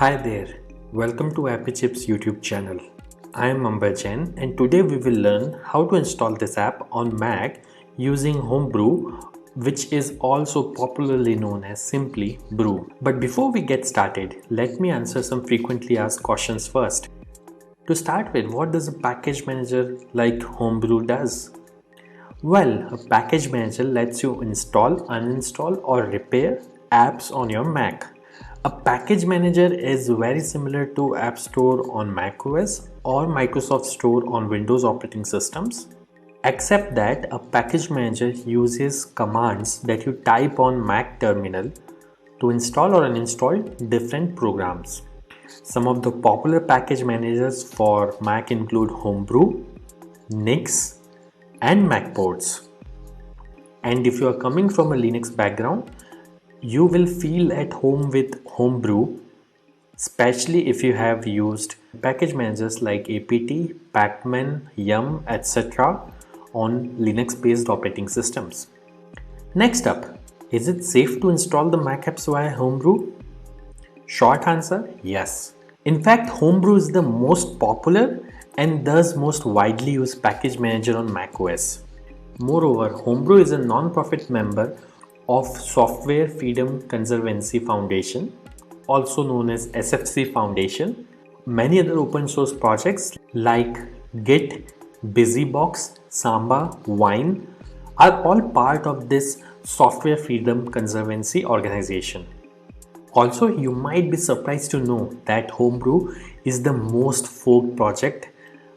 Hi there, welcome to Appy Chips YouTube channel. I am Ambajan and today we will learn how to install this app on Mac using Homebrew, which is also popularly known as simply Brew. But before we get started, let me answer some frequently asked questions first. To start with, what does a package manager like Homebrew does? Well, a package manager lets you install, uninstall or repair apps on your Mac. A package manager is very similar to App Store on macOS or Microsoft Store on Windows operating systems, except that a package manager uses commands that you type on Mac terminal to install or uninstall different programs. Some of the popular package managers for Mac include Homebrew, Nix, and Macports. And if you are coming from a Linux background, you will feel at home with Homebrew, especially if you have used package managers like apt, pacman, yum, etc. on Linux based operating systems. Next up, is it safe to install the Mac apps via Homebrew? Short answer, yes. In fact, Homebrew is the most popular and thus most widely used package manager on macOS. Moreover, Homebrew is a non-profit member of Software Freedom Conservancy Foundation, also known as SFC Foundation. Many other open source projects like Git, BusyBox, Samba, Wine are all part of this Software Freedom Conservancy organization. Also, you might be surprised to know that Homebrew is the most forked project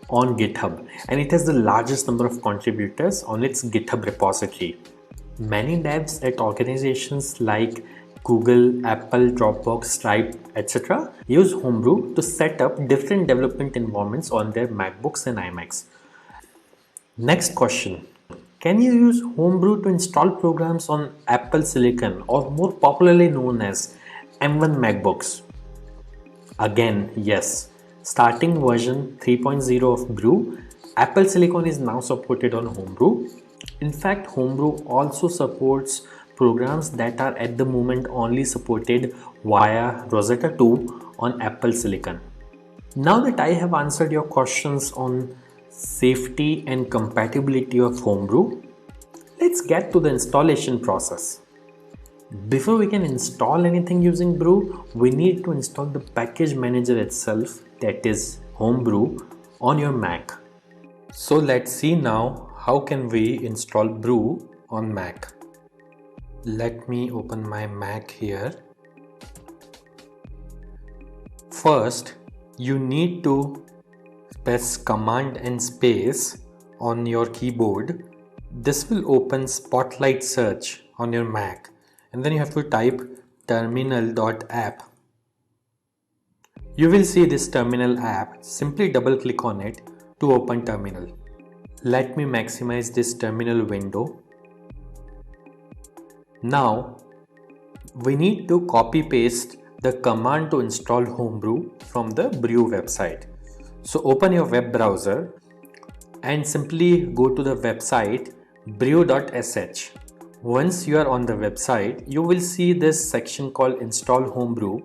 on GitHub and it has the largest number of contributors on its GitHub repository. Many devs at organizations like Google, Apple, Dropbox, Stripe, etc. use Homebrew to set up different development environments on their MacBooks and iMacs. Next question. Can you use Homebrew to install programs on Apple Silicon or more popularly known as M1 MacBooks? Again, yes. Starting version 3.0 of Brew, Apple Silicon is now supported on Homebrew. In fact, Homebrew also supports programs that are at the moment only supported via Rosetta 2 on Apple Silicon. Now that I have answered your questions on safety and compatibility of Homebrew, let's get to the installation process. Before we can install anything using Brew, we need to install the package manager itself, that is Homebrew, on your Mac. So let's see now how can we install Brew on Mac. Let me open my Mac here. First, you need to press Command and space on your keyboard. This will open Spotlight Search on your Mac. And then you have to type terminal.app. You will see this terminal app. Simply double click on it to open terminal. Let me maximize this terminal window. Now we need to copy paste the command to install Homebrew from the Brew website. So open your web browser and simply go to the website brew.sh. Once you are on the website, you will see this section called Install Homebrew,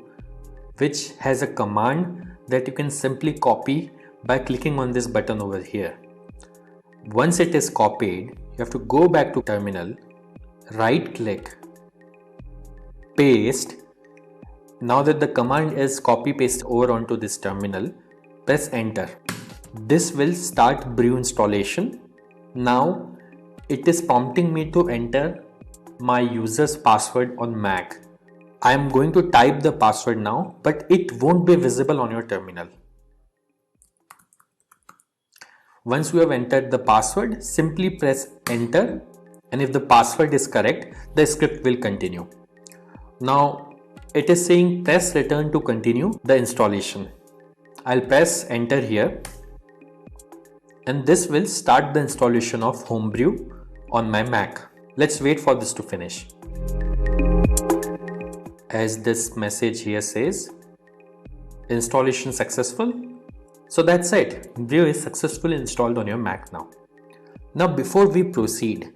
which has a command that you can simply copy by clicking on this button over here. Once it is copied, you have to go back to terminal, right click, paste. Now that the command is copy paste over onto this terminal, press enter. This will start Brew installation. Now it is prompting me to enter my user's password on Mac. I am going to type the password now, but it won't be visible on your terminal. Once you have entered the password, simply press enter, and if the password is correct, the script will continue. Now it is saying press return to continue the installation. I'll press enter here, and this will start the installation of Homebrew on my Mac. Let's wait for this to finish. As this message here says, installation successful. So that's it. Brew is successfully installed on your Mac now. Now before we proceed,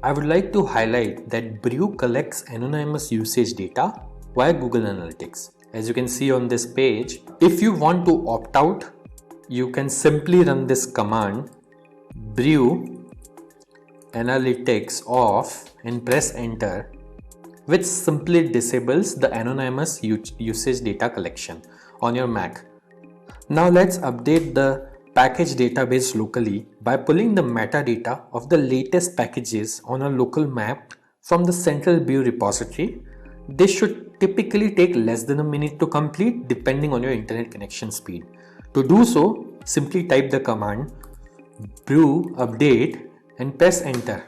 I would like to highlight that Brew collects anonymous usage data via Google Analytics. As you can see on this page, if you want to opt out, you can simply run this command brew analytics off and press enter, which simply disables the anonymous usage data collection on your Mac. Now let's update the package database locally by pulling the metadata of the latest packages on a local map from the central brew repository. This should typically take less than a minute to complete depending on your internet connection speed. To do so, simply type the command brew update and press enter.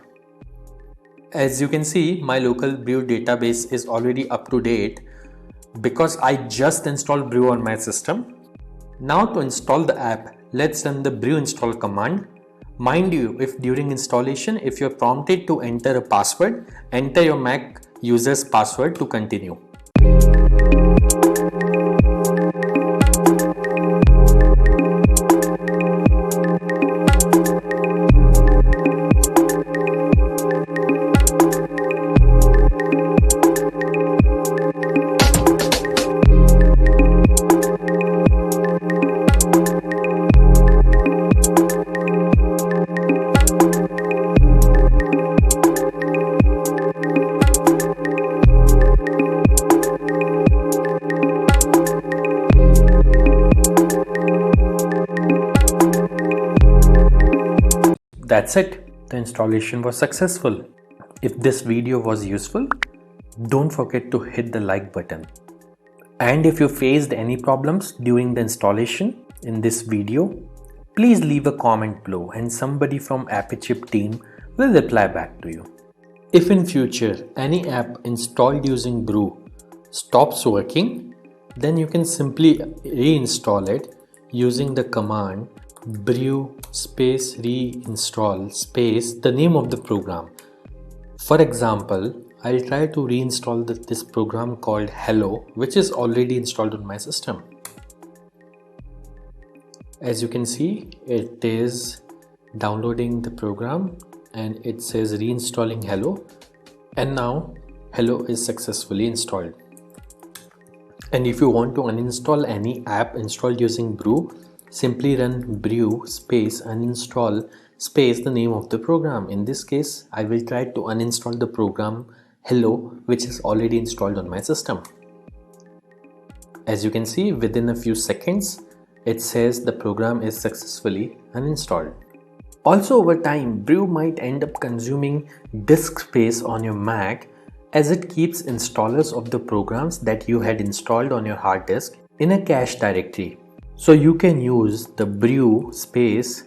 As you can see, my local brew database is already up to date because I just installed brew on my system. Now to install the app, let's run the brew install command. Mind you, if during installation, if you're prompted to enter a password, enter your Mac user's password to continue. That's it. The installation was successful. If this video was useful, don't forget to hit the like button. And if you faced any problems during the installation in this video, please leave a comment below and somebody from AppyChip team will reply back to you. If in future any app installed using brew stops working, then you can simply reinstall it using the command brew space reinstall space the name of the program. For example, I'll try to reinstall this program called Hello, which is already installed on my system. As you can see, it is downloading the program and it says reinstalling Hello, and now Hello is successfully installed. And if you want to uninstall any app installed using brew, simply run brew space uninstall space the name of the program. In this case, I will try to uninstall the program Hello, which is already installed on my system. As you can see, within a few seconds, it says the program is successfully uninstalled. Also, over time, brew might end up consuming disk space on your Mac as it keeps installers of the programs that you had installed on your hard disk in a cache directory. So you can use the brew space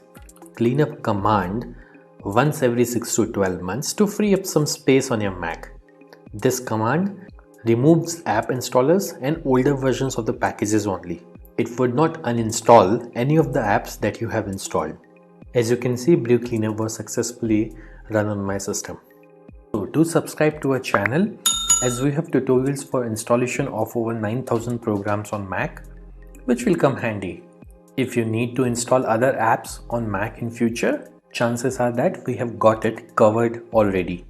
cleanup command once every 6 to 12 months to free up some space on your Mac. This command removes app installers and older versions of the packages only. It would not uninstall any of the apps that you have installed. As you can see, brew cleanup was successfully run on my system. So do subscribe to our channel as we have tutorials for installation of over 9,000 programs on Mac, which will come handy. If you need to install other apps on Mac in future, chances are that we have got it covered already.